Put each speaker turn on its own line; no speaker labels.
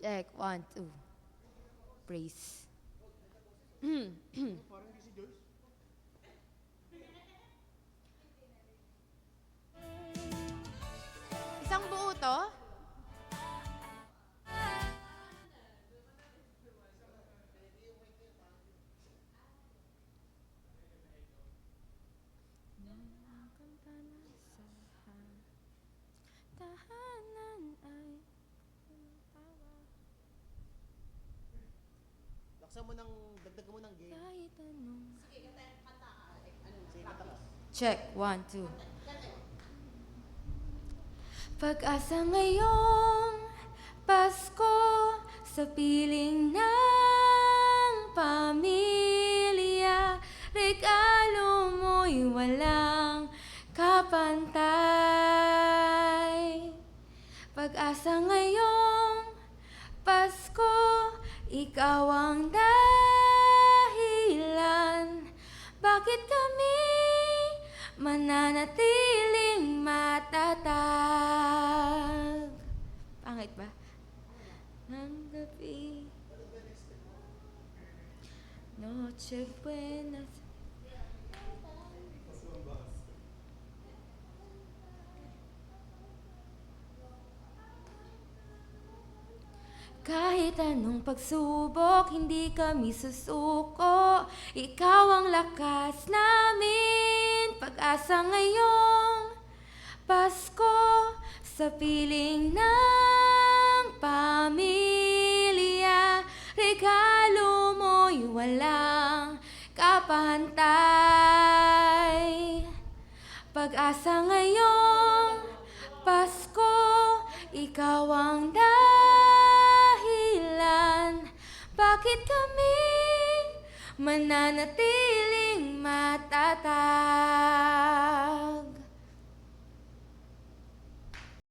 Check, 1, 2. Praise. Isang buo to? Tahanan ay
Laksan mo ng, dagdag mo ng game.
kahit anong...
Sige, kanta ka.
Check, 1, 2. Pag-asa ngayong Pasko sa piling ng pamilya, regalo mo'y walang kapantay. Pag-asa ngayong Pasko, ikaw ang dahilan bakit kami mananatiling matatag. Pangit ba? Ng gabi, Noche Buena. Kahit anong pagsubok, hindi kami susuko. Ikaw ang lakas namin, pag-asa ngayong Pasko sa piling ng pamilya. Regalo mo'y walang kapantay. Pag-asa ngayong Pasko, ikaw ang dahilan bakit kami mananatiling matatag.